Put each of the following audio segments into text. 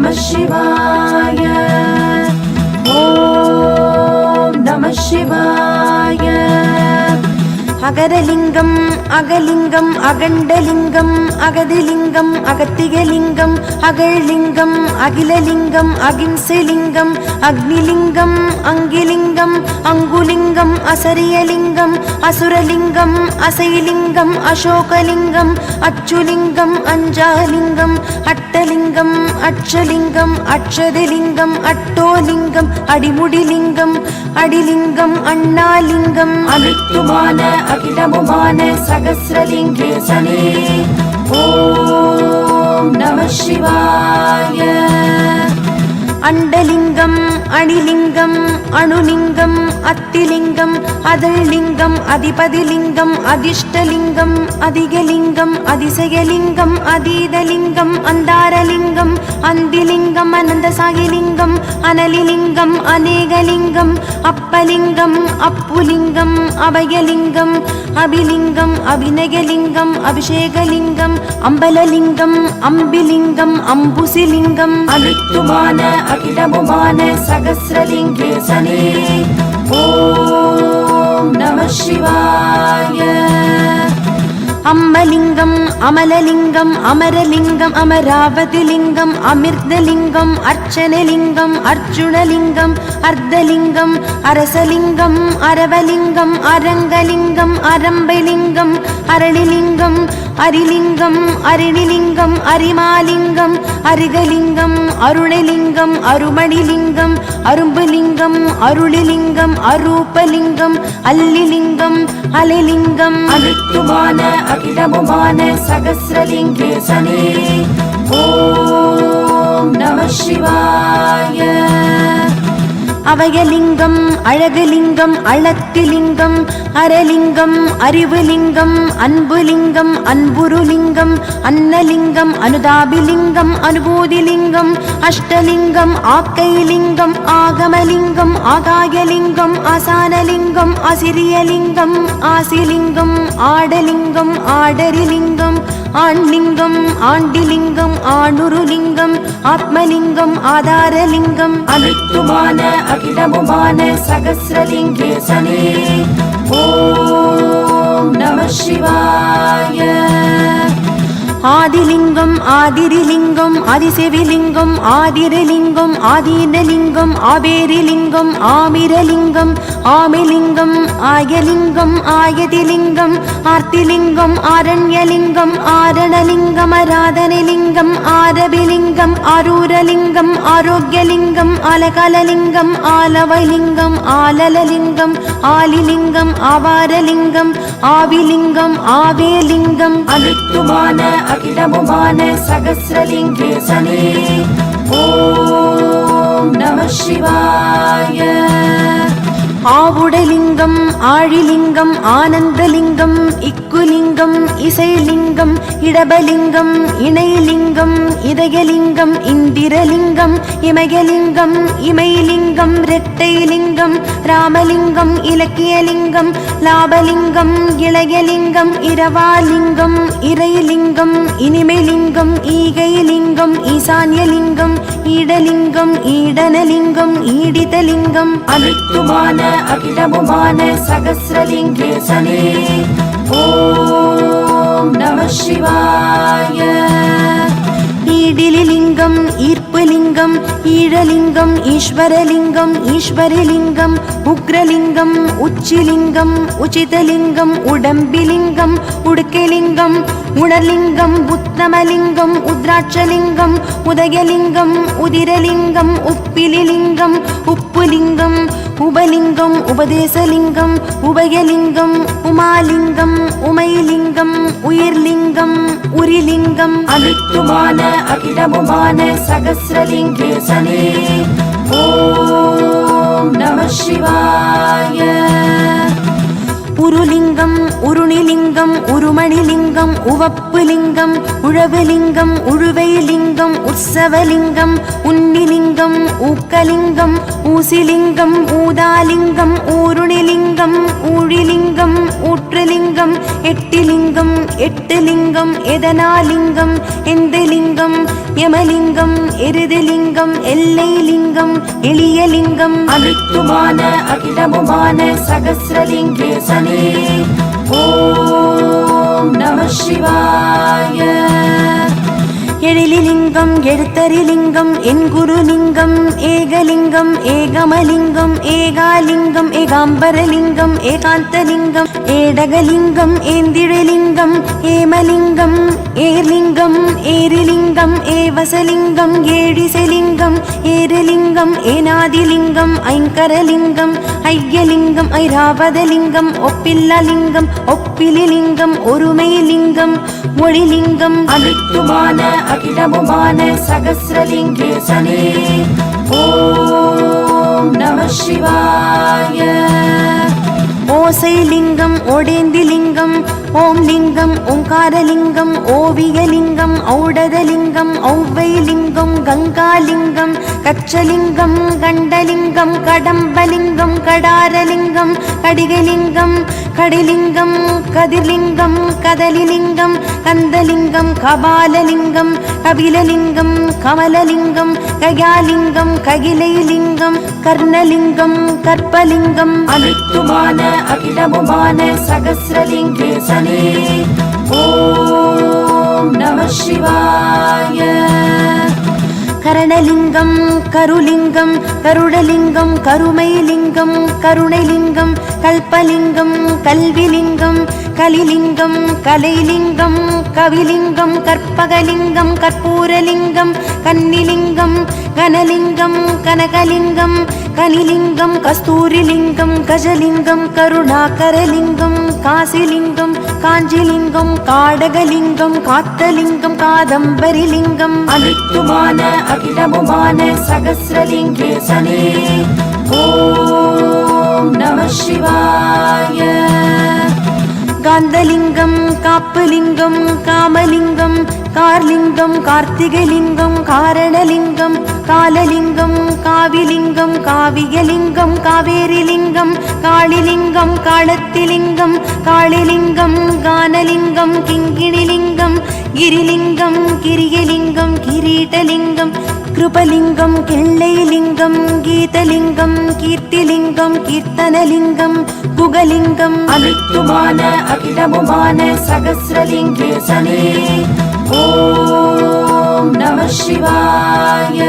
நமः சிவாய. ஓம் நமः சிவாய. அகரலிங்கம் அகலிங்கம் அகண்டலிங்கம் அகதிலிங்கம் அகத்திகலிங்கம் அகழ்லிங்கம் அகிலலிங்கம் அகிம்சலிங்கம் அக்னிலிங்கம் அங்கிலிங்கம் அங்குலிங்கம் அசரியலிங்கம் அசுரலிங்கம் அசைலிங்கம் அசோகலிங்கம் அச்சுலிங்கம் அஞ்சாலிங்கம் அட்டலிங்கம் அட்சலிங்கம் அட்சதலிங்கம் அட்டோலிங்கம் அடிமுடிலிங்கம் அடிலிங்கம் அண்ணாலிங்கம் அனைத்துமான அகிலமுமான சகஸ்ரலிங்கேசனே. ஓம் நமः சிவாய. அண்டலிங்கம் அணிலிங்கம் அணுலிங்கம் அத்திலிங்கம் அதழ்லிங்கம் அதிபதிலிங்கம் அதிஷ்டலிங்கம் அதிகலிங்கம் அதிசயலிங்கம் அதீதலிங்கம் அந்தாரலிங்கம் அந்திலிங்கம் அனந்தசாகிலிங்கம் அனலிலிங்கம் அநேகலிங்கம் அப்பலிங்கம் அப்புலிங்கம் அபயலிங்கம் அபிலிங்கம் அபிநயலிங்கம் அபிஷேகலிங்கம் அம்பலலிங்கம் அம்பிலிங்கம் அம்புசிலிங்கம் அனைத்துமான அகிலமுமான சகஸ்ரலிங்கேசனே. ஓம் நமः சிவாய. அம்மலிங்கம் அமலலிங்கம் அமரலிங்கம் அமராவதிலிங்கம் அமிர்தலிங்கம் அர்ச்சனலிங்கம் அர்ஜுனலிங்கம் அர்த்தலிங்கம் அரசலிங்கம் அரவலிங்கம் அரங்கலிங்கம் அரம்பலிங்கம் அரளிலிங்கம் அரிலிங்கம் அரிணிலிங்கம் அரிமாலிங்கம் அருகலிங்கம் அருணலிங்கம் அருமணிலிங்கம் அரும்புலிங்கம் அருளிலிங்கம் அரூபலிங்கம் அல்லிலிங்கம் அலைலிங்கம் அனைத்துமான அகிலமுமான சகஸ்ரலிங்கேசனே. ஓம் நமः சிவாய. அவயலிங்கம் அழகுலிங்கம் அளத்திலிங்கம் அரலிங்கம் அறிவுலிங்கம் அன்புலிங்கம் அன்புருலிங்கம் அன்னலிங்கம் அனுதாபிலிங்கம் அனுபூதிலிங்கம் அஷ்டலிங்கம் ஆக்கைலிங்கம் ஆகமலிங்கம் ஆகாயலிங்கம் ஆசானலிங்கம் அசிரியலிங்கம் ஆசிலிங்கம் ஆடலிங்கம் ஆடரிலிங்கம் ஆண்லிங்கம் ஆண்டிலிங்கம் ஆணுருலிங்கம் ஆத்மலிங்கம் ஆதாரலிங்கம் அனைத்துமான அகிலமுமான சகஸ்ரலிங்கேசனே. ஓம் நமः சிவாய. ஆதிலிங்கம் ஆதிரிலிங்கம் ஆதிசெவிலிங்கம் ஆதிரலிங்கம் ஆதீனலிங்கம் ஆபேரிலிங்கம் ஆமிரலிங்கம் ஆமிலிங்கம் ஆயலிங்கம் ஆயதிலிங்கம் ஆர்த்திலிங்கம் ஆரண்யலிங்கம் ஆரணலிங்கம் ஆராதனலிங்கம் ஆரபிலிங்கம் ஆரூரலிங்கம் ஆரோக்கியலிங்கம் ஆலகலலிங்கம் ஆலவலிங்கம் ஆலலலிங்கம் ஆலிலிங்கம் ஆவாரலிங்கம் ஆவிலிங்கம் ஆவேலிங்கம் அனைத்துமான அகிலமுமான சகஸ்ரலிங்கேசனே. ஓம் நமः சிவாய. ஆவுடலிங்கம் ஆழிலிங்கம் ஆனந்தலிங்கம் இக்குலிங்கம் இசைலிங்கம் இடபலிங்கம் இணைலிங்கம் இதயலிங்கம் இந்திரலிங்கம் இமயலிங்கம் இமைலிங்கம் இரட்டைலிங்கம் ராமலிங்கம் இலக்கியலிங்கம் லாபலிங்கம் இளையலிங்கம் இரவாலிங்கம் இறைலிங்கம் இனிமைலிங்கம் ஈகைலிங்கம் ஈசான்யலிங்கம் ஈடலிங்கம் ஈடனலிங்கம் ஈடிதலிங்கம் அனைத்துமான அகிலமுமான சகஸ்ரலிங்கேசனே. ஓம் நமः சிவாய. ஈடிலிங்கம் ஈர்ப்புலிங்கம் ஈழலிங்கம் ஈஸ்வரலிங்கம் ஈஸ்வரிலிங்கம் உக்ரலிங்கம் உச்சிலிங்கம் உச்சிதலிங்கம் உடம்பிலிங்கம் உடுக்கலிங்கம் உணர்லிங்கம் உத்தமலிங்கம் உத்ராட்சலிங்கம் உதயலிங்கம் உதிரலிங்கம் உப்பிலிலிங்கம் உப்புலிங்கம் உபலிங்கம் உபதேசலிங்கம் உபயலிங்கம் உமாலிங்கம் உமைலிங்கம் உயிர்லிங்கம் உரிலிங்கம் அனைத்துமான அகிலமுமான சகஸ்ரலிங்கேசனே. ஓம் நமः சிவாய. உருலிங்கம் உருணிலிங்கம் உருமணிலிங்கம் உவப்புலிங்கம் உழவுலிங்கம் உழுவைலிங்கம் உற்சவலிங்கம் உன்னிலிங்கம் ஊக்கலிங்கம் ஊசிலிங்கம் ஊதாலிங்கம் ஊருணிலிங்கம் ஊழிலிங்கம் ஊற்றுலிங்கம் எட்டிலிங்கம் எட்டுலிங்கம் எதனாலிங்கம் எந்தலிங்கம் யமலிங்கம் எருதுலிங்கம் எல்லை லிங்கம் எளிய லிங்கம் அனைத்துமான அகிலமுமான சகஸ்ரலிங்கேசனே ஓம் நம சிவாய. எழிலிங்கம் எழுத்தரிலிங்கம் என்குருலிங்கம் ஏகலிங்கம் ஏகமலிங்கம் ஏகாலிங்கம் ஏகாம்பரலிங்கம் ஏகாந்தலிங்கம் ஏடகலிங்கம் ஏந்திழலிங்கம் ஏமலிங்கம் ஏர்லிங்கம் ஏரிலிங்கம் ஏவசலிங்கம் ஏழிசலிங்கம் ஏரலிங்கம் ஏனாதிலிங்கம் ஐங்கரலிங்கம் ஐயலிங்கம் ஐராவதலிங்கம் ஒப்பில்லலிங்கம் ஒப்பிலிலிங்கம் ஒருமைலிங்கம் மொழிலிங்கம் அனைத்துமான அகிலமுமான சகஸ்ரலிங்கேசனே ஓம் நம சிவாய. ஓசைலிங்கம் ஒடேந்திலிங்கம் ஓம் லிங்கம் ஓங்காரலிங்கம் ஓவியலிங்கம் ஔடதலிங்கம் ஔவைலிங்கம் கங்காலிங்கம் கச்சலிங்கம் கண்டலிங்கம் கடம்பலிங்கம் கடாரலிங்கம் கடிகலிங்கம் கடிலிங்கம் கதிர்லிங்கம் கதலிலிங்கம் கந்தலிங்கம் கபாலலிங்கம் கபிலலிங்கம் கமலலிங்கம் கயாலிங்கம் ககிலைலிங்கம் கர்ணலிங்கம் கற்பலிங்கம் அனைத்துமான அகிலமுமான சகஸ்ரலிங்கேசனே ஓம் நம சிவாய. கரணலிங்கம் கருலிங்கம் கருடலிங்கம் கருமைலிங்கம் கருணைலிங்கம் கல்பலிங்கம் கல்விலிங்கம் கலிலிங்கம் கலைலிங்கம் கவிலிங்கம் கற்பகலிங்கம் கற்பூரலிங்கம் கன்னிலிங்கம் கனலிங்கம் கனகலிங்கம் கனிலிங்கம் கஸ்தூரிலிங்கம் கஜலிங்கம் கருணாகரலிங்கம் காசிலிங்கம் காஞ்சிலிங்கம் காடகலிங்கம் காத்தலிங்கம் காதம்பரிலிங்கம் அனைத்துமான அகிலமுமான சகஸ்ரலிங்கேசனே ஓம் நம சிவாய. காந்தலிங்கம் காப்புலிங்கம் காமலிங்கம் கார்லிங்கம் கார்த்திகலிங்கம் காரணலிங்கம் காலலிங்கம் காவிலிங்கம் காவியலிங்கம் காவேரிலிங்கம் காளிலிங்கம் காளத்திலிங்கம் காளிலிங்கம் கானலிங்கம் கிங்கிணிலிங்கம் கிரிலிங்கம் கிரியலிங்கம் கிரீடலிங்கம் கிருபலிங்கம் கிள்ளைலிங்கம் கீதலிங்கம் கீர்த்திலிங்கம் கீர்த்தனலிங்கம் குகலிங்கம் அனைத்துமான அகிலமுமான சகஸ்ரலிங்கேசனே ஓம் நம சிவாய.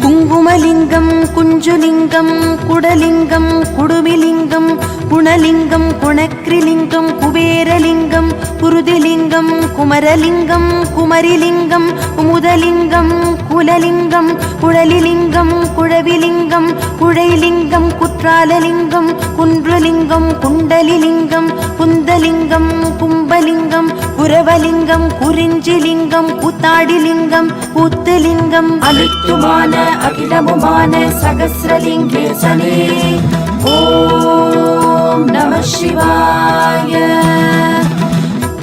குங்குமலிங்கம் குஞ்சுலிங்கம் குடலிங்கம் குடுமிலிங்கம் குணலிங்கம் குணக்ரிலிங்கம் குபேரலிங்கம் குருதிலிங்கம் குமரலிங்கம் குமரிலிங்கம் குமுதலிங்கம் குலலிங்கம் குழலிலிங்கம் குழவிலிங்கம் குழைலிங்கம் குற்றாலலிங்கம் குன்றுலிங்கம் குண்டலிலிங்கம் குந்தலிங்கம் கும்பலிங்கம் குரவலிங்கம் குறிஞ்சிலிங்கம் கூத்தாடிலிங்கம் கூத்துலிங்கம் அனைத்துமான அகிலமுமான சகஸ்ரலிங்கேசனே ஓம் நம சிவாய.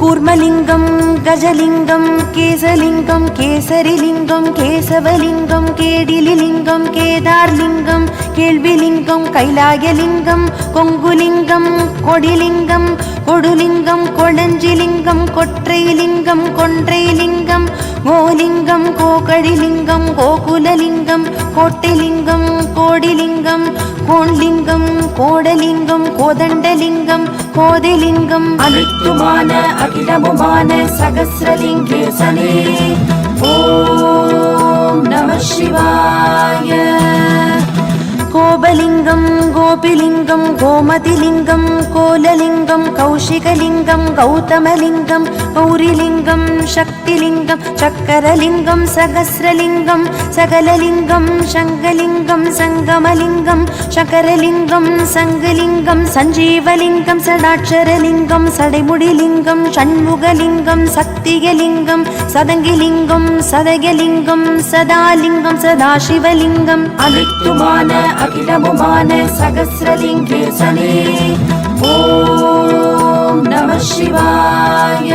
கூர்மலிங்கம் கஜலிங்கம் கேசலிங்கம் கேசரிலிங்கம் கேசவலிங்கம் கேடிலிலிங்கம் கேதார்லிங்கம் கேள்விலிங்கம் கைலாயலிங்கம் கொங்குலிங்கம் கொடிலிங்கம் கொடுலிங்கம் கொளஞ்சிலிங்கம் கொற்றைலிங்கம் கொன்றைலிங்கம் கோலிங்கம் கோகழிலிங்கம் கோகுலலிங்கம் கோட்டைலிங்கம் கோடிலிங்கம் கோண்லிங்கம் கோடலிங்கம் கோதண்டலிங்கம் கோதிலிங்கம் அனைத்துமான அகிலமுமான சகஸ்ரலிங்கேசனே ஓம் நம சிவாய. கோபலிங்கம் கோபிலிங்கம் கோமதிலிங்கம் கோலலிங்கம் கௌஷிகலிங்கம் கௌதமலிங்கம் கௌரிலிங்கம் சக்திலிங்கம் சக்கரலிங்கம் சகஸ்ரலிங்கம் சகலலிங்கம் சங்கலிங்கம் சங்கமலிங்கம் சகரலிங்கம் சங்கலிங்கம் சஞ்சீவலிங்கம் சடாட்சரலிங்கம் சடைமுடிலிங்கம் சண்முகலிங்கம் சக்தியலிங்கம் சதங்கிலிங்கம் சதயலிங்கம் சதாலிங்கம் சதாசிவலிங்கம் அனைத்துமான அகிலமுமான சகஸ்ரலிங்கேசனே ஓம் நம சிவாய.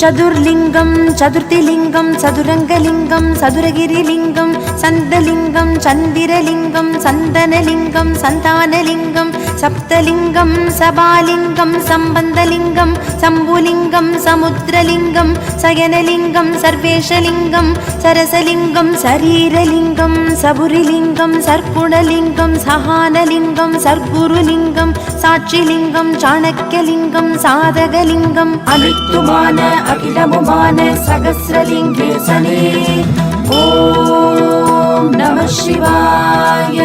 சதுர்லிங்கம் சதுர்த்திலிங்கம் சதுரங்கலிங்கம் சதுரகிரிலிங்கம் சந்தலிங்கம் சந்திரலிங்கம் சந்தனலிங்கம் சந்தானலிங்கம் சப்தலிங்கம் சபாலிங்கம் சம்பந்தலிங்கம் சம்புலிங்கம் சமுத்திரலிங்கம் சயனலிங்கம் சர்வேஷலிங்கம் சரசலிங்கம் சரீரலிங்கம் சபுரிலிங்கம் சர்க்குணலிங்கம் சஹானலிங்கம் சர்க்குருலிங்கம் சாட்சிலிங்கம் சாணக்கியலிங்கம் சாதகலிங்கம் அனித்துமான அகிலமுமான சகஸ்ரலிங்கேசனே ஓம் நம சிவாய.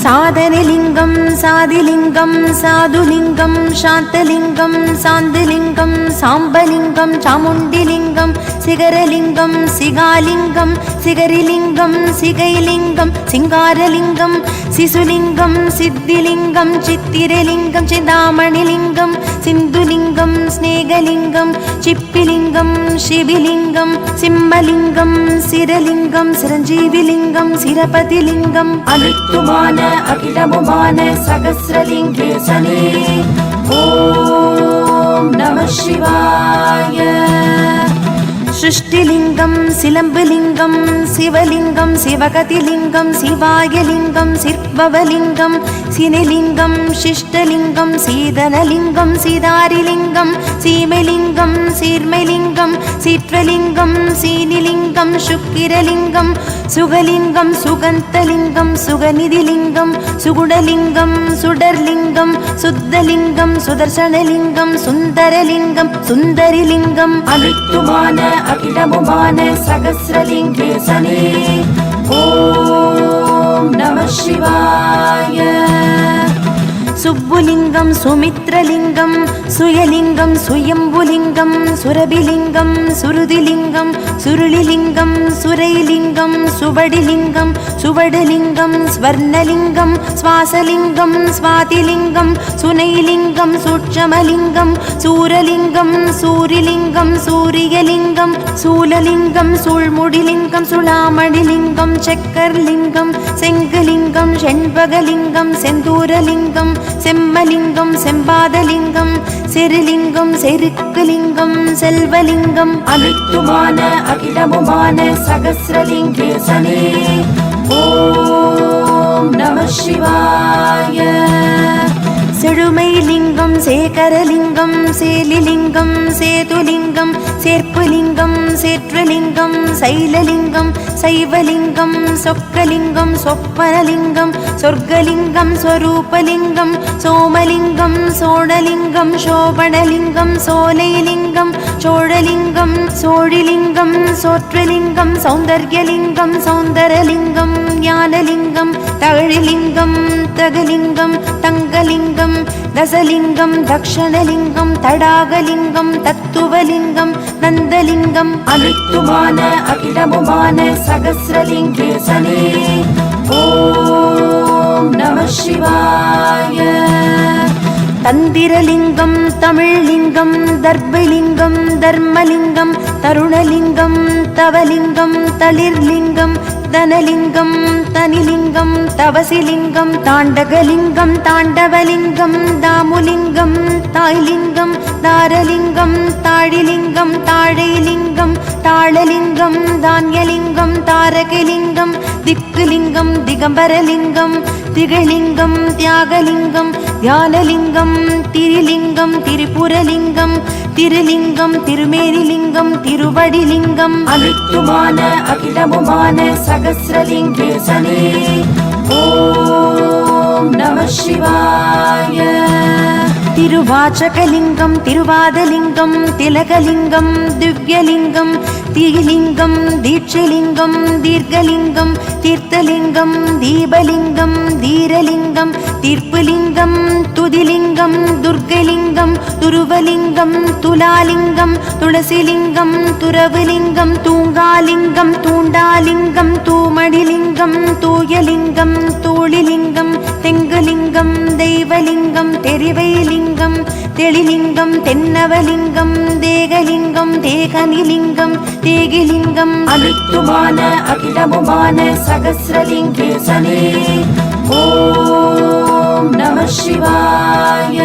சாதனலிங்கம் சாதிலிங்கம் சாதுலிங்கம் சாந்தலிங்கம் சாந்தலிங்கம் சாம்பலிங்கம் சாமுண்டிலிங்கம் சிகரலிங்கம் சிகாலிங்கம் சிகரிலிங்கம் சிகைலிங்கம் சிங்காரலிங்கம் சிசுலிங்கம் சித்திலிங்கம் சித்திரலிங்கம் சிந்தாமணிலிங்கம் சிந்துலிங்கம் ஸ்நேகலிங்கம் சிப்பிலிங்கம் சிபிலிங்கம் சிம்மலிங்கம் சிரலிங்கம் சிரஞ்சீவிலிங்கம் சிரபதிலிங்கம் அனித்துமான அகிலமுமான சகஸ்ரலிங்கேசனே ஓம் நம சிவாய. சிருஷ்டிலிங்கம் சிலம்புலிங்கம் சிவலிங்கம் சிவகதிலிங்கம் சிவாயலிங்கம் சிற்பவலிங்கம் சினிலிங்கம் சிஷ்டலிங்கம் சீதனலிங்கம் சீதாரிலிங்கம் சீமலிங்கம் சீர்மலிங்கம் சீற்றலிங்கம் சீனிலிங்கம் சுக்கிரலிங்கம் சுகலிங்கம் சுகந்தலிங்கம் சுகநிதிலிங்கம் சுகுணலிங்கம் சுடர்லிங்கம் சுத்தலிங்கம் சுதர்சனலிங்கம் சுந்தரலிங்கம் சுந்தரிலிங்கம் அனித்துமான அகிலமுமான சகஸ்ரலிங்கேசனே ஓம் நம சிவாய. சுப்புலிங்கம் சுமித்ரலிங்கம் சுயலிங்கம் சுயம்புலிங்கம் சுரபிலிங்கம் சுருதிலிங்கம் சுருளிலிங்கம் சுரைலிங்கம் சுவடிலிங்கம் சுவடலிங்கம் ஸ்வர்ணலிங்கம் சுவாசலிங்கம் ஸ்வாதிலிங்கம் சுனைலிங்கம் சூட்சமலிங்கம் சூரலிங்கம் சூரிலிங்கம் சூரியலிங்கம் சூலலிங்கம் சூழ்முடிலிங்கம் சுளாமணிலிங்கம் சக்கர்லிங்கம் செங்கலிங்கம் செண்பகலிங்கம் செந்தூரலிங்கம் செம்மலிங்கம் செம்பாதலிங்கம் செருலிங்கம் செருக்குலிங்கம் செல்வலிங்கம் அனித்துமான அகிலமுமான சகஸ்ரலிங்கேசனே ஓம் நம சிவாய. செழுமைலிங்கம் சேகரலிங்கம் சேலிலிங்கம் சேதுலிங்கம் சேர்ப்புலிங்கம் சேற்றலிங்கம் சைலலிங்கம் சைவலிங்கம் சொக்கலிங்கம் சொப்பனலிங்கம் சொர்க்கலிங்கம் ஸ்வரூபலிங்கம் சோமலிங்கம் சோழலிங்கம் சோபணலிங்கம் சோலைலிங்கம் சோழலிங்கம் சோழிலிங்கம் சோற்றலிங்கம் சௌந்தர்யலிங்கம் சௌந்தரலிங்கம் ஞானலிங்கம் தகழிலிங்கம் தகலிங்கம் தங்கலிங்கம் தசலிங்கம் தக்ஷணலிங்கம் தடாகலிங்கம் தத்துவலிங்கம் நந்தலிங்கம் அனித்துமான அகிலமுமான சகஸ்ரலிங்கேசனே ஓம் நம சிவாய. தந்திரலிங்கம் தமிழ்லிங்கம் தர்பலிங்கம் தர்மலிங்கம் தருணலிங்கம் தவலிங்கம் தளிர்லிங்கம் தனலிங்கம் தனிலிங்கம் தவசிலிங்கம் தாண்டகலிங்கம் தாண்டவலிங்கம் தாமுலிங்கம் தாய்லிங்கம் தாரலிங்கம் தாழிலிங்கம் தாழைலிங்கம் தாளலிங்கம் தான்யலிங்கம் தாரகலிங்கம் திக்குலிங்கம் திகம்பரலிங்கம் திகழிங்கம் தியாகலிங்கம் தியானலிங்கம் திரிலிங்கம் திரிபுரலிங்கம் திருலிங்கம் திருமேனிலிங்கம் திருவடிலிங்கம் அனித்துமான அகிலமுமான சகஸ்ரலிங்கேசனே ஓம் நம சிவாய. திருவாச்சகலிங்கம் திருவாதலிங்கம் திலகலிங்கம் திவ்யலிங்கம் தீலிங்கம் தீட்சலிங்கம் தீர்க்கலிங்கம் தீர்த்தலிங்கம் தீபலிங்கம் தீரலிங்கம் தீர்ப்புலிங்கம் துதிலிங்கம் துர்கலிங்கம் துருவலிங்கம் துலாலிங்கம் துளசிலிங்கம் துறவுலிங்கம் தூங்காலிங்கம் தூண்டாலிங்கம் தூமணிலிங்கம் தூயலிங்கம் தூளிலிங்கம் தெங்குலிங்கம் தெய்வலிங்கம் தெரிவைலிங்கம் தெளிலிங்கம் தென்னவலிங்கம் தேகலிங்கம் தேகனிலிங்கம் தேகிலிங்கம் அனித்துமான அகிலமுமான சகஸ்ரலிங்கேசனே ஓம் நம சிவாய.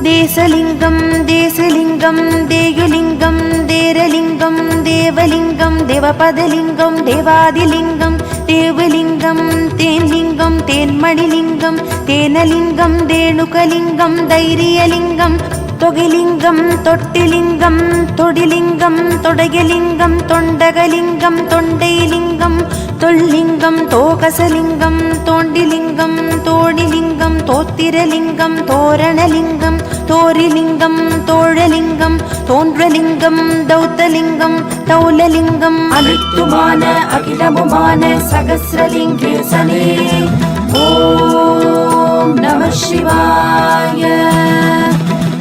தேசலிங்கம் தேசலிங்கம் தேயுலிங்கம் தேரலிங்கம் தேவலிங்கம் தேவ தேவபதலிங்கம் தேவாதிலிங்கம் தேவலிங்கம் தேன்லிங்கம் தேன்மணிலிங்கம் தேனலிங்கம் தேனுகலிங்கம் தைரியலிங்கம் தொகிலிங்கம் தொட்டிலிங்கம் தொடிலிங்கம் தொடையலிங்கம் தொண்டகலிங்கம் தொண்டைலிங்கம் தொல்லிங்கம் தோகசலிங்கம் தோண்டிலிங்கம் தோணிலிங்கம் தோத்திரலிங்கம் தோரணலிங்கம் தோரிலிங்கம் தோழலிங்கம் தோன்றலிங்கம் தௌத்தலிங்கம் தௌலலிங்கம் அனைத்துமான அகிலமுமான சகஸ்ரலிங்கேசனே ஓம் நம சிவாய.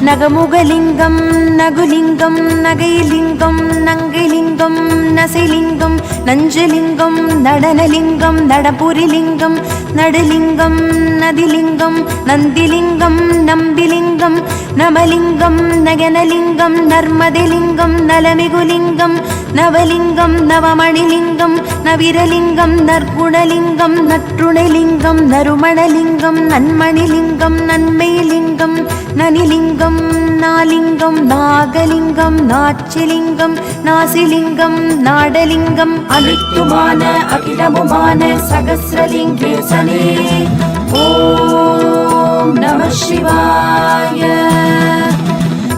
நகமுகலிங்கம் நகுலிங்கம் நகைலிங்கம் நங்கைலிங்கம் நசைலிங்கம் நஞ்சலிங்கம் நடனலிங்கம் நடபுரிலிங்கம் நடுலிங்கம் நதிலிங்கம் நந்திலிங்கம் நம்பிலிங்கம் நமலிங்கம் நயனலிங்கம் நர்மதிலிங்கம் நலமிகுலிங்கம் நவலிங்கம் நவமணிலிங்கம் நவிரலிங்கம் நற்குணலிங்கம் நற்றுணைலிங்கம் நறுமணலிங்கம் நன்மணிலிங்கம் நன்மைலிங்கம் நனிலிங்கம் நாலிங்கம் நாகலிங்கம் நாச்சிலிங்கம் நாசிலிங்கம் நாடலிங்கம் அனைத்துமான அகிலமுமான சகஸ்ரலிங்கேசனே ஓம் நம சிவாய.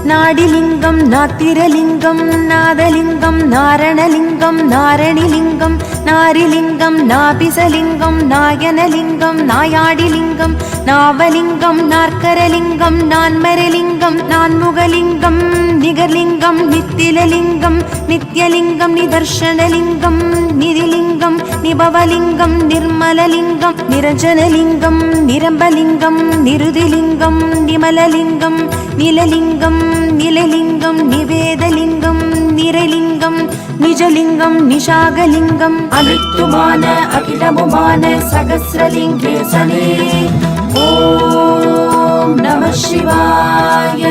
நாடிலிங்கம் நாத்திரலிங்கம் நாதலிங்கம் நாரணலிங்கம் நாரணிலிங்கம் நாரிலிங்கம் நாபிசலிங்கம் நாயனலிங்கம் நாயாடிலிங்கம் நாவலிங்கம் நாற்கரலிங்கம் நான்மரலிங்கம் நான்முகலிங்கம் நிகர்லிங்கம் நித்திலலிங்கம் நித்யலிங்கம் நிதர்ஷனலிங்கம் நிதிலிங்கம் நிபவலிங்கம் நிர்மலலிங்கம் நிரஞ்சனலிங்கம் நிரம்பலிங்கம் நிருதிலிங்கம் நிமலலிங்கம் நிலலிங்கம் நிலலிங்கம் நிவேதலிங்கம் நிரலிங்கம் நிஜலிங்கம் நிஷாகலிங்கம் அனைத்துமான அகிலமுமான சகஸ்ரலிங்கேசனே ஓம் நம சிவாய.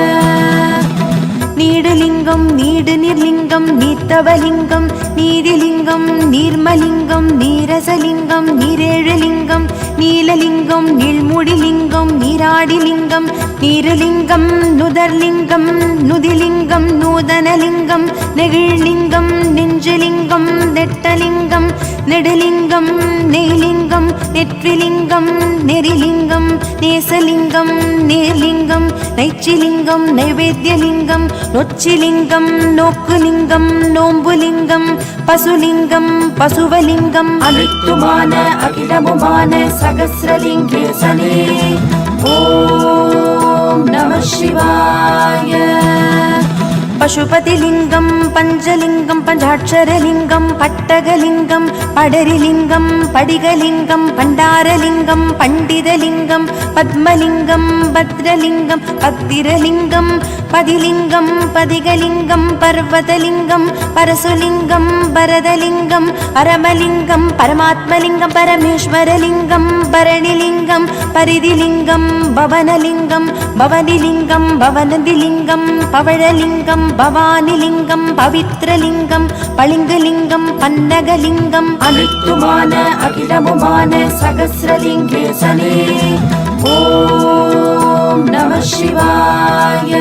நீடுலிங்கம் நீடு நிர்லிங்கம் நீத்தவலிங்கம் நீதிலிங்கம் நீர்மலிங்கம் நீரசலிங்கம் நீரேழலிங்கம் நீலலிங்கம் நீள்முடிலிங்கம் நீராடிலிங்கம் நீருலிங்கம் நுதர்லிங்கம் நுதிலிங்கம் நூதனலிங்கம் நெகிழ்லிங்கம் நெஞ்சலிங்கம் நெட்டலிங்கம் நெடுலிங்கம் நெய்லிங்கம் நெற்றிலிங்கம் நெறிலிங்கம் நேசலிங்கம் நேர்லிங்கம் நைச்சிலிங்கம் நைவேத்தியலிங்கம் நொச்சிலிங்கம் நோக்குலிங்கம் நோம்புலிங்கம் பசுலிங்கம் பசுவலிங்கம் அனைத்துமான அகிலமுமான சகஸ்ரலிங்கேசனே ஓம் நம சிவாய. பசுபதிலிங்கம் பஞ்சலிங்கம் பஞ்சாட்சரலிங்கம் பட்டகலிங்கம் படரிலிங்கம் படிகலிங்கம் பண்டாரலிங்கம் பண்டிதலிங்கம் பத்மலிங்கம் பத்ரலிங்கம் பத்திரலிங்கம் பதிலிங்கம் பதிகலிங்கம் பர்வதலிங்கம் பரசுலிங்கம் பரதலிங்கம் பரமலிங்கம் பரமாத்மலிங்கம் பரமேஸ்வரலிங்கம் பரணிலிங்கம் பரிதிலிங்கம் பவனலிங்கம் பவனிலிங்கம் பவனதிலிங்கம் பவழலிங்கம் பவானிலிங்கம் பவித்ரலிங்கம் பளிங்குலிங்கம் பன்னகலிங்கம் அனைத்துமான அகிலமுமான சகஸ்ரலிங்கேசனே ஓம் நம சிவாய.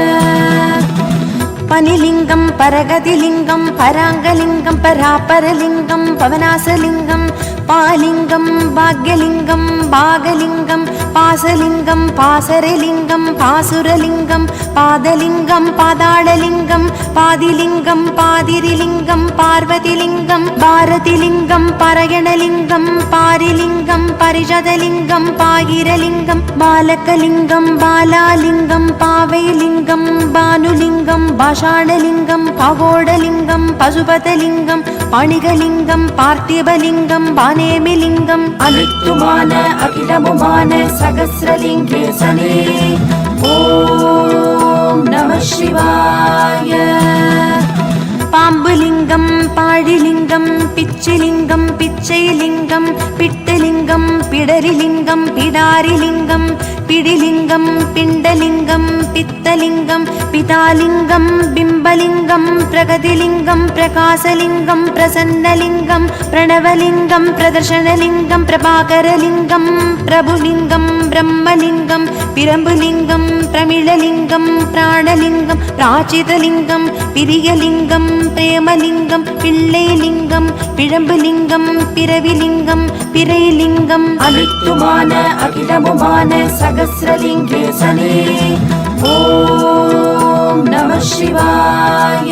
பனிலிங்கம் பரகதிலிங்கம் பராங்கலிங்கம் பராபரலிங்கம் பவனாசலிங்கம் பாலிங்கம் பாக்யலிங்கம் பாகலிங்கம் பாசலிங்கம் பாசரலிங்கம் பாசுரலிங்கம் பாதலிங்கம் பாதாளலிங்கம் பாதிலிங்கம் பாதிரிலிங்கம் பார்வதிலிங்கம் பாரதிலிங்கம் பரயணலிங்கம் பாரிலிங்கம் பரிஜதலிங்கம் பாகிரலிங்கம் பாலகலிங்கம் பாலாலிங்கம் பாவைலிங்கம் பானுலிங்கம் பாஷாணலிங்கம் பாகோடலிங்கம் பசுபதலிங்கம் பணிகலிங்கம் பார்த்திபலிங்கம் பானேமிலிங்கம் அனைத்துமான அகிலமுமான சகஸ்ரலிங்கேசனே ஓம் நம சிவாய. பாம்புலிங்கம் பாழிலிங்கம் பிச்சிலிங்கம் பிச்சைலிங்கம் பிட்டலிங்கம் பிடரிலிங்கம் பிடாரிலிங்கம் பிடிலிங்கம் பிண்டலிங்கம் பித்தலிங்கம் பிதாலிங்கம் பிம்பலிங்கம் பிரகதிலிங்கம் பிரகாசலிங்கம் பிரசன்னலிங்கம் பிரணவலிங்கம் பிரதர்ஷனலிங்கம் பிரபாகரலிங்கம் பிரபுலிங்கம் பிரம்மலிங்கம் பிரம்புலிங்கம் பிரமிழலிங்கம் பிராணலிங்கம் பிராச்சிதலிங்கம் பிரியலிங்கம் பிரேமலிங்கம் பிள்ளைலிங்கம் பிழம்புலிங்கம் பிறவிலிங்கம் பிறைலிங்கம் அனித்துமான அகிலமுமான சகஸ்ரலிங்கேசனே ஓம் நம சிவாய.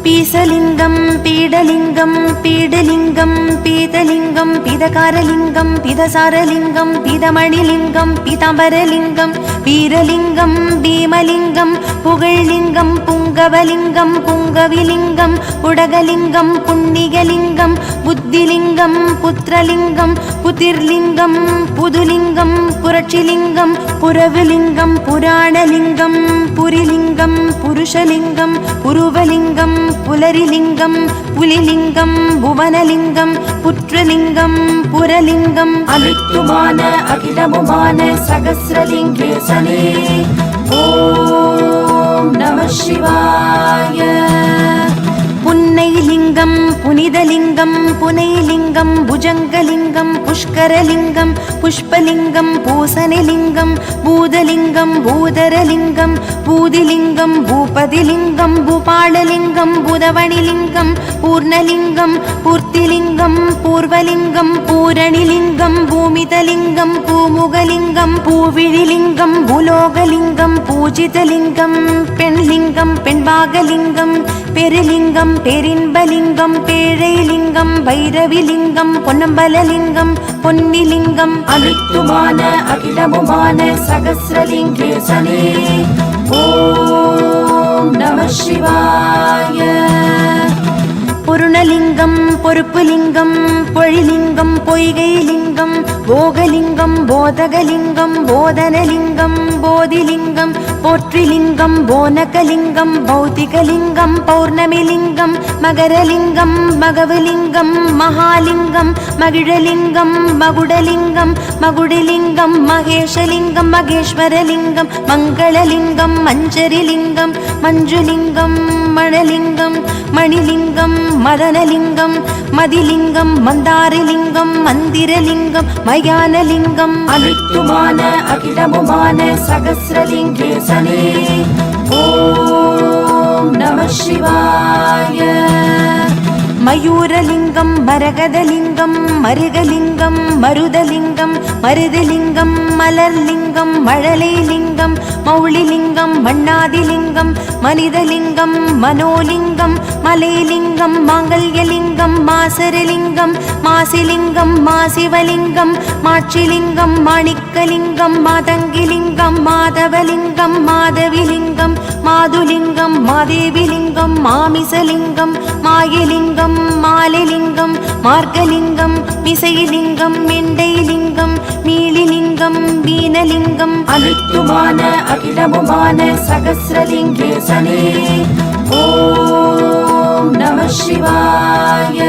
பீசலிங்கம் பீடலிங்கம் பீடலிங்கம் பீதலிங்கம் பிதகாரலிங்கம் பிதசாரலிங்கம் பிதமணிலிங்கம் பிதம்பரலிங்கம் வீரலிங்கம் பீமலிங்கம் புகழ்லிங்கம் புங்கவலிங்கம் புங்கவிலிங்கம் புடகலிங்கம் புண்ணிகலிங்கம் புத்திலிங்கம் புத்திரலிங்கம் புதிர்லிங்கம் புதுலிங்கம் புரட்சிலிங்கம் புரவுலிங்கம் புராணலிங்கம் புரிலிங்கம் புருஷலிங்கம் புருவலிங்கம் புலரிலிங்கம் புலிலிங்கம் புவனலிங்கம் புற்றலிங்கம் புரலிங்கம் அனித்துமான அகிலமுமான சகஸ்ரலிங்கேசனே ஓம் நம சிவாய. புன்னைலிங்கம் புனிதலிங்கம் புனைலிங்கம் புஜங்கலிங்கம் புஷ்கரலிங்கம் புஷ்பலிங்கம் பூசணிலிங்கம் பூதலிங்கம் பூதரலிங்கம் பூதிலிங்கம் பூபதிலிங்கம் பூபாளலிங்கம் பூதவணிலிங்கம் பூர்ணலிங்கம் பூர்த்திலிங்கம் பூர்வலிங்கம் பூரணிலிங்கம் பூமிதலிங்கம் பூமுகலிங்கம் பூவிழிலிங்கம் பூலோகலிங்கம் பூஜிதலிங்கம் பெண்லிங்கம் பெண்பாகலிங்கம் பெருலிங்கம் பெரின்பலிங்கம் பேழைலிங்கம் பைரவிலிங்கம் பொன்னம்பலலிங்கம் பொன்னிலிங்கம் அனித்துமான அகிலமுமான சகஸ்ரலிங்கேசனே ஓம் நம சிவாய. பொருணலிங்கம் பொறுப்புலிங்கம் பொழிலிங்கம் பொய்கைலிங்கம் போகலிங்கம் போதகலிங்கம் போதனலிங்கம் போதிலிங்கம் போற்றிலிங்கம் போனகலிங்கம் பௌத்திகலிங்கம் பௌர்ணமிலிங்கம் மகரலிங்கம் மகவலிங்கம் மகாலிங்கம் மகிழலிங்கம் மகுடலிங்கம் மகுடிலிங்கம் மகேஷலிங்கம் மகேஸ்வரலிங்கம் மங்களலிங்கம் மஞ்சரிலிங்கம் மஞ்சுலிங்கம் மணலிங்கம் மணிலிங்கம் மதனலிங்கம் மதிலிங்கம் மந்தாரலிங்கம் மந்திரலிங்கம் மயானலிங்கம் அனித்துமான அகிலமுமான சகஸ்ரலிங்கேசனே ஓம் நம சிவாய. மயூரலிங்கம் மரகதலிங்கம் மருகலிங்கம் மருதலிங்கம் மருதலிங்கம் மலர்லிங்கம் மழலைலிங்கம் மௌளிலிங்கம் மண்ணாதிலிங்கம் மனிதலிங்கம் மனோலிங்கம் மலைலிங்கம் மாங்கல்யலிங்கம் மாசரலிங்கம் மாசிலிங்கம் மாசிவலிங்கம் மாட்சிலிங்கம் மாணிக்கலிங்கம் மாதங்கிலிங்கம் மாதவலிங்கம் மாதவிலிங்கம் மாதுலிங்கம் மாதேவிலிங்கம் மாமிசலிங்கம் மாயலிங்கம் மாலிலிங்கம் மார்கலிங்கம் மிசைலிங்கம் மெண்டைலிங்கம் மீளிலிங்கம் வீணலிங்கம் அனித்துமான அகிலமுமான சகஸ்ரலிங்கேசனே ஓம் நம சிவாய.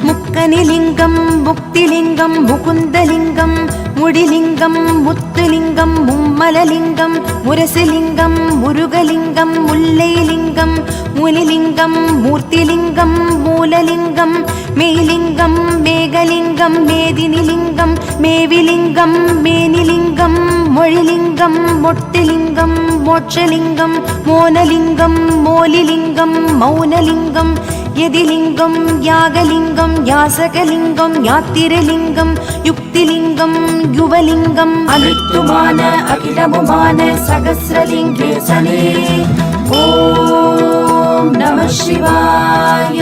முக்கனிலிங்கம் முக்திலிங்கம் முகுந்தலிங்கம் முடிலிங்கம் முத்துலிங்கம் மும்மலலிங்கம் முரசலிங்கம் முருகலிங்கம் முல்லைலிங்கம் முனிலிங்கம் மூர்த்திலிங்கம் மூலலிங்கம் மெய்லிங்கம் மேகலிங்கம் மேதினிலிங்கம் மேவிலிங்கம் மேனிலிங்கம் மொழிலிங்கம் மொட்டிலிங்கம் மோட்சலிங்கம் மோனலிங்கம் மோலிலிங்கம் மௌனலிங்கம் யதிலிங்கம் யாகலிங்கம் யாசகலிங்கம் யாத்திரலிங்கம் யுக்திலிங்கம் யுவலிங்கம் அனித்துமான அகிலமுமான சகஸ்ரலிங்கேசனே ஓம் நம சிவாய.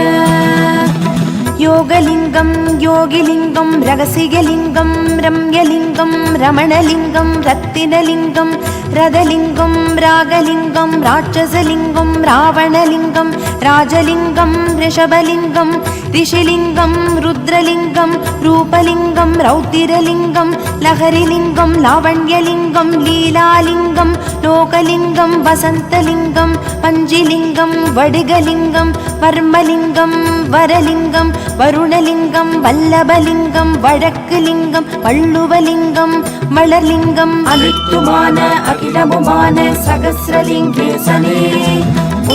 யோகலிங்கம் யோகிலிங்கம் ரகசியலிங்கம் ரம்யலிங்கம் ரமணலிங்கம் ரத்தினலிங்கம் ரதலிங்கம் ராகலிங்கம் ராட்சசலிங்கம் ராவணலிங்கம் ராஜலிங்கம் ரிஷபலிங்கம் ரிஷிலிங்கம் ருத்ரலிங்கம் ரூபலிங்கம் ரௌத்திரலிங்கம் லஹரிலிங்கம் லாவண்யலிங்கம் லீலாலிங்கம் லோகலிங்கம் வசந்தலிங்கம் பஞ்சிலிங்கம் வடுகலிங்கம் வர்மலிங்கம் வரலிங்கம் வருணலிங்கம் வல்லபலிங்கம் வழக்குலிங்கம் வள்ளுவலிங்கம் மலர்லிங்கம் அனித்துமான அகிலமுமான சகஸ்ரலிங்கேசனே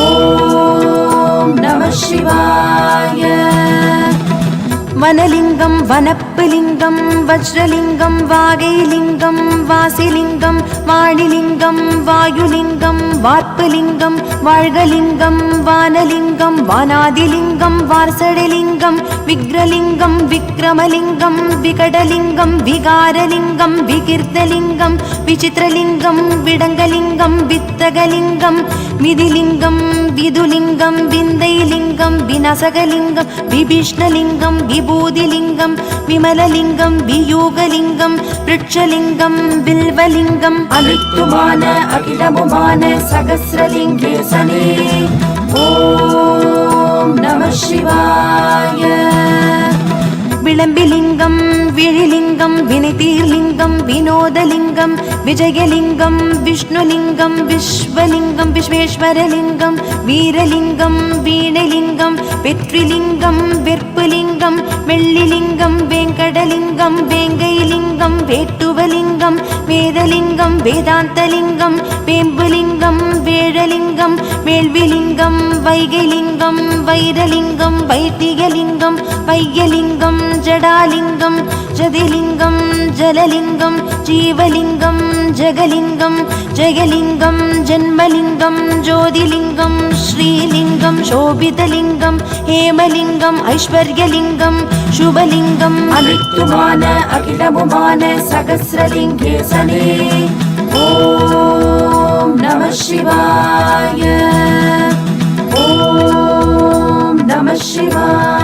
ஓம் நம சிவாய. வனலிங்கம் வனப்புலிங்கம் வஜ்ரலிங்கம் வாகைலிங்கம் வாசிலிங்கம் வாணிலிங்கம் வாயுலிங்கம் வார்ப்புலிங்கம் வாழ்கலிங்கம் வானலிங்கம் வானாதிலிங்கம் வார்சடலிங்கம் விக்ரலிங்கம் விக்ரமலிங்கம் விகடலிங்கம் விகாரலிங்கம் விகிர்தலிங்கம் விசித்திரலிங்கம் விடங்கலிங்கம் வித்தகலிங்கம் மிதிலிங்கம் விதுலிங்கம் விந்தைலிங்கம் விநாசகலிங்கம் விபீஷ்ணலிங்கம் விபூதிலிங்கம் விமலலிங்கம் வியூகலிங்கம் விருட்சலிங்கம் வில்வலிங்கம் அனித்துமான அகிலமுமான சகஸ்ரலிங்கேசனே ஓம் நம சிவாய. விளம்பிலிங்கம் விழிலிங்கம் வினைதீர்லிங்கம் வினோதலிங்கம் விஜயலிங்கம் விஷ்ணுலிங்கம் விஸ்வலிங்கம் விஸ்வேஸ்வரலிங்கம் வீரலிங்கம் வீணலிங்கம் வெற்றிலிங்கம் வெற்புலிங்கம் வெள்ளிலிங்கம் வேங்கடலிங்கம் வேங்கைலிங்கம் வேட்டுவலிங்கம் வேதலிங்கம் வேதாந்தலிங்கம் வேம்புலிங்கம் வேழலிங்கம் வேள்விலிங்கம் வைகைலிங்கம் வைரலிங்கம் வைத்தியலிங்கம் வையலிங்கம் ஜடாலிங்கம் ஜதிலிங்கம் ஜலலிங்கம் ஜீவலிங்கம் ஜகலிங்கம் ஜெயலிங்கம் ஜன்மலிங்கம் ஜோதிலிங்கம் ஸ்ரீலிங்கம் சோபிதலிங்கம் ஹேமலிங்கம் ஐஸ்வர்யலிங்கம் சுபலிங்கம் அனித்துமான அகிலமுமான சகஸ்ரலிங்கேசனே ஓம் நம சிவாய. ஓம் நம சிவாய.